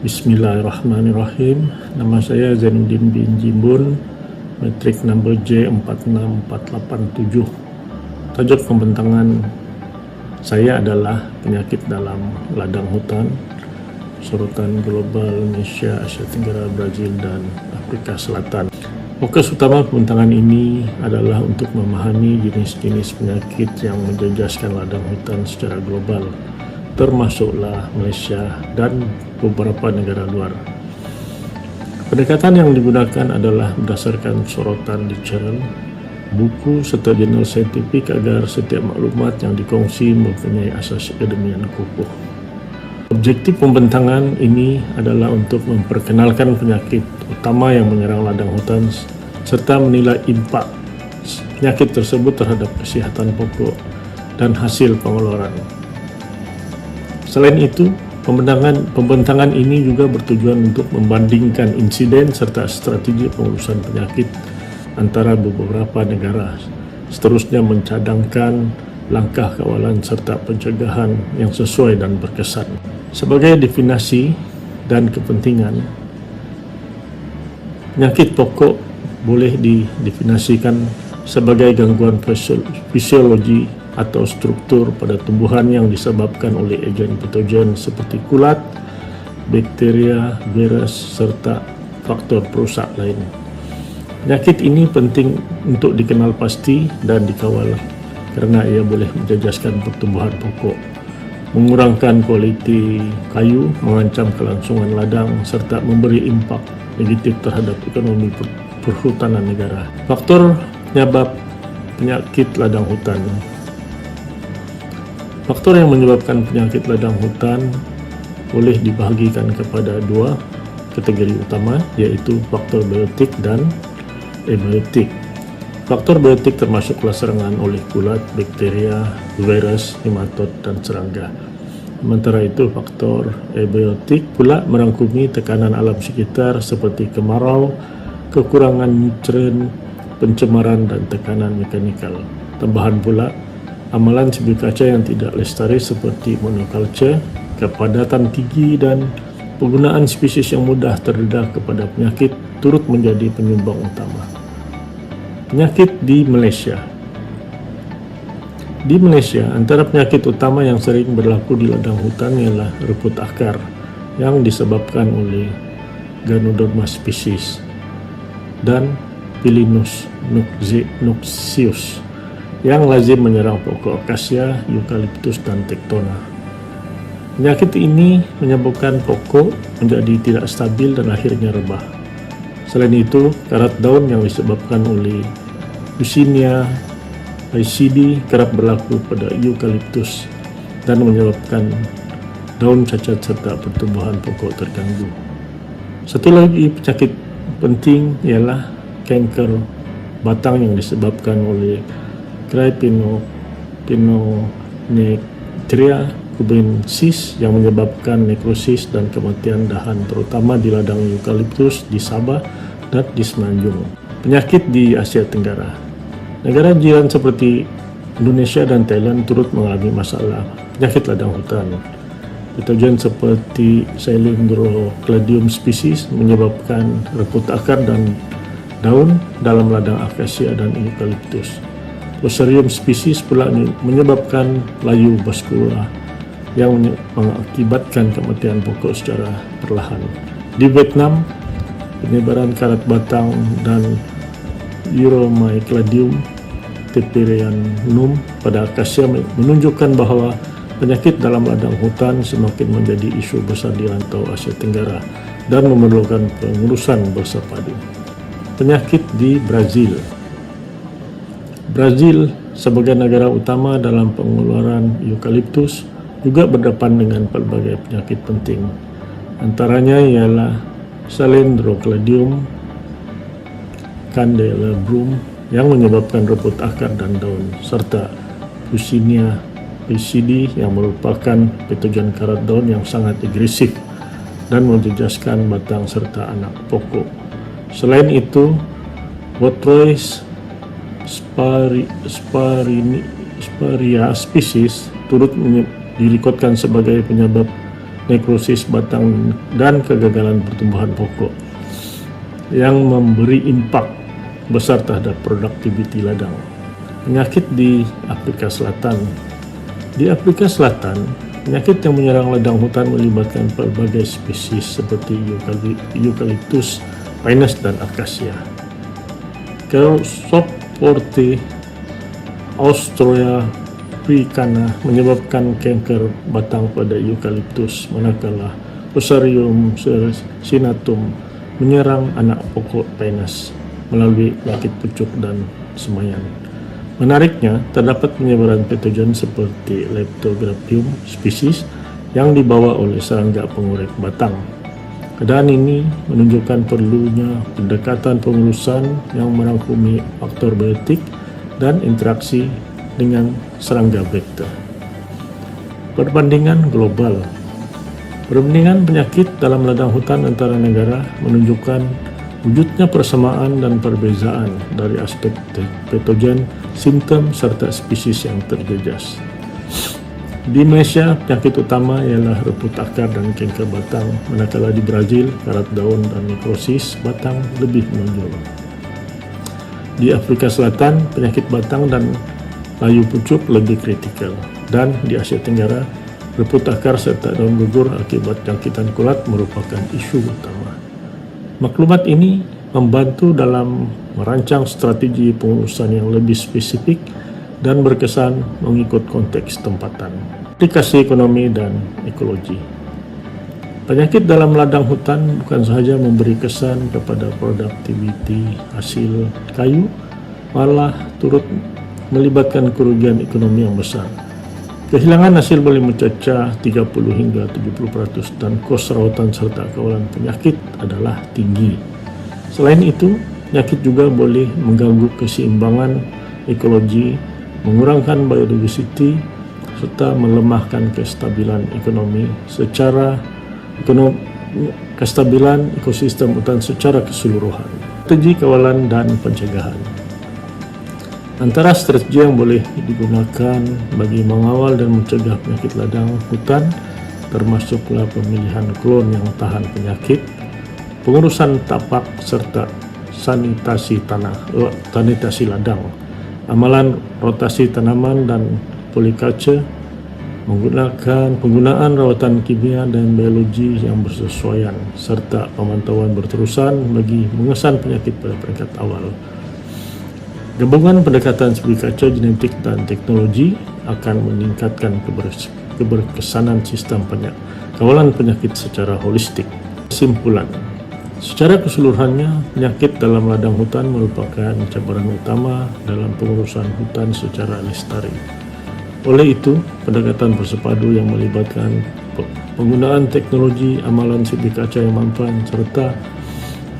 Bismillahirrahmanirrahim. Nama saya Zainuddin bin Jimbun, metrik number J46487. Tajuk pembentangan saya adalah penyakit dalam ladang hutan, sorotan global Indonesia, Asia Tenggara, Brazil, dan Afrika Selatan. Fokus utama pembentangan ini adalah untuk memahami jenis-jenis penyakit yang menjejaskan ladang hutan secara global, termasuklah Malaysia dan beberapa negara luar. Pendekatan yang digunakan adalah berdasarkan sorotan literatur, buku serta jurnal saintifik agar setiap maklumat yang dikongsi mempunyai asas akademik yang kokoh. Objektif pembentangan ini adalah untuk memperkenalkan penyakit utama yang menyerang ladang hutan serta menilai impak penyakit tersebut terhadap kesihatan pokok dan hasil pengeluaran. Selain itu, pembentangan ini juga bertujuan untuk membandingkan insiden serta strategi pengurusan penyakit antara beberapa negara, seterusnya mencadangkan langkah kawalan serta pencegahan yang sesuai dan berkesan. Sebagai definisi dan kepentingan, penyakit pokok boleh didefinisikan sebagai gangguan fisiologi atau struktur pada tumbuhan yang disebabkan oleh agen patogen seperti kulat, bakteria, virus, serta faktor perusak lain. Penyakit ini penting untuk dikenal pasti dan dikawal kerana ia boleh menjejaskan pertumbuhan pokok, mengurangkan kualiti kayu, mengancam kelangsungan ladang serta memberi impak negatif terhadap ekonomi perhutanan negara. Faktor penyebab penyakit ladang hutan. Faktor yang menyebabkan penyakit ladang hutan boleh dibahagikan kepada dua kategori utama, yaitu faktor biotik dan abiotik. Faktor biotik termasuklah serangan oleh kulat, bakteria, virus, nematod, dan serangga. Sementara itu, faktor abiotik pula merangkumi tekanan alam sekitar seperti kemarau, kekurangan nutrien, pencemaran, dan tekanan mekanikal. Tambahan pula, amalan sibuk kaca yang tidak lestari seperti monoculture, kepadatan tinggi, dan penggunaan spesies yang mudah terdedah kepada penyakit turut menjadi penyumbang utama. Penyakit di Malaysia. Di Malaysia, antara penyakit utama yang sering berlaku di ladang hutan ialah reput akar yang disebabkan oleh Ganoderma species dan Pilinus noxious yang lazim menyerang pokok akasia, eukaliptus, dan tektona. Penyakit ini menyebabkan pokok menjadi tidak stabil dan akhirnya rebah. Selain itu, karat daun yang disebabkan oleh Yersinia piscidia kerap berlaku pada eukaliptus dan menyebabkan daun cacat serta pertumbuhan pokok terganggu. Satu lagi penyakit penting ialah kanker batang yang disebabkan oleh Cryptopinoctria cubensis yang menyebabkan nekrosis dan kematian dahan terutama di ladang eukaliptus di Sabah dan di Semenanjung. Penyakit di Asia Tenggara. Negara jiran seperti Indonesia dan Thailand turut mengalami masalah penyakit ladang hutan. Patogen seperti Cylindrocladium species menyebabkan reput akar dan daun dalam ladang akasia dan eukaliptus. Fusarium species pula menyebabkan layu vaskular yang mengakibatkan kematian pokok secara perlahan. Di Vietnam, penyebaran karat batang dan Euromycladium teperianum pada akasia menunjukkan bahawa penyakit dalam ladang hutan semakin menjadi isu besar di rantau Asia Tenggara dan memerlukan pengurusan bersepadu. Penyakit di Brazil. Brazil sebagai negara utama dalam pengeluaran eukaliptus juga berdepan dengan pelbagai penyakit penting. Antaranya ialah Cylindrocladium candelabrum yang menyebabkan reput akar dan daun, serta Yersinia piscidia yang merupakan patogen karat daun yang sangat agresif dan menjejaskan batang serta anak pokok. Selain itu, Botrytis sparia species turut direkodkan sebagai penyebab nekrosis batang, dan kegagalan pertumbuhan pokok yang memberi impak besar terhadap produktiviti ladang. Penyakit di Afrika Selatan. Di Afrika Selatan, penyakit yang menyerang ladang hutan melibatkan berbagai spesies seperti eucalyptus, pinus, dan akasia. Cryptosporum australiana menyebabkan kanker batang pada eucalyptus, manakala Fusarium sinatum menyerang anak pokok pinus melalui penyakit pucuk dan semayan. Menariknya, terdapat penyebaran patogen seperti Leptograpium spesies yang dibawa oleh serangga pengorek batang. Keadaan ini menunjukkan perlunya pendekatan pengurusan yang merangkumi faktor biotik dan interaksi dengan serangga vektor. Perbandingan global. Perbandingan penyakit dalam ladang hutan antara negara menunjukkan wujudnya persamaan dan perbezaan dari aspek patogen, simptom, serta spesies yang terjejas. Di Indonesia, penyakit utama ialah reput akar dan kanker batang, manakala di Brazil, karat daun dan nekrosis batang lebih menonjol. Di Afrika Selatan, penyakit batang dan layu pucuk lebih kritikal, dan di Asia Tenggara, reput akar serta daun gugur akibat jangkitan kulat merupakan isu utama. Maklumat ini membantu dalam merancang strategi pengurusan yang lebih spesifik dan berkesan mengikut konteks tempatan, aplikasi ekonomi, dan ekologi. Penyakit dalam ladang hutan bukan sahaja memberi kesan kepada produktiviti hasil kayu, malah turut melibatkan kerugian ekonomi yang besar. Kehilangan hasil boleh mencecah 30 hingga 70% dan kos rawatan serta kawalan penyakit adalah tinggi. Selain itu, penyakit juga boleh mengganggu keseimbangan ekologi, mengurangkan biodiversity, serta melemahkan kestabilan ekonomi kestabilan ekosistem hutan secara keseluruhan. Strategi kawalan dan pencegahan. Antara strategi yang boleh digunakan bagi mengawal dan mencegah penyakit ladang hutan termasuklah pemilihan klon yang tahan penyakit, pengurusan tapak serta sanitasi ladang, amalan rotasi tanaman dan policulture, penggunaan rawatan kimia dan biologi yang bersesuaian, serta pemantauan berterusan bagi mengesan penyakit pada peringkat awal. Gabungan pendekatan studi kaca genetik dan teknologi akan meningkatkan keberkesanan sistem kawalan penyakit secara holistik. Kesimpulan, secara keseluruhannya, penyakit dalam ladang hutan merupakan cabaran utama dalam pengurusan hutan secara lestari. Oleh itu, pendekatan bersepadu yang melibatkan penggunaan teknologi, amalan studi kaca yang mampan, serta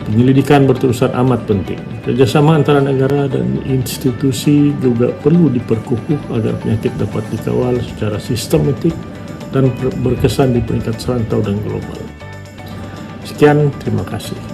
penyelidikan berterusan amat penting. Kerjasama antara negara dan institusi juga perlu diperkukuh agar penyakit dapat dikawal secara sistematik dan berkesan di peringkat serantau dan global. Sekian, terima kasih.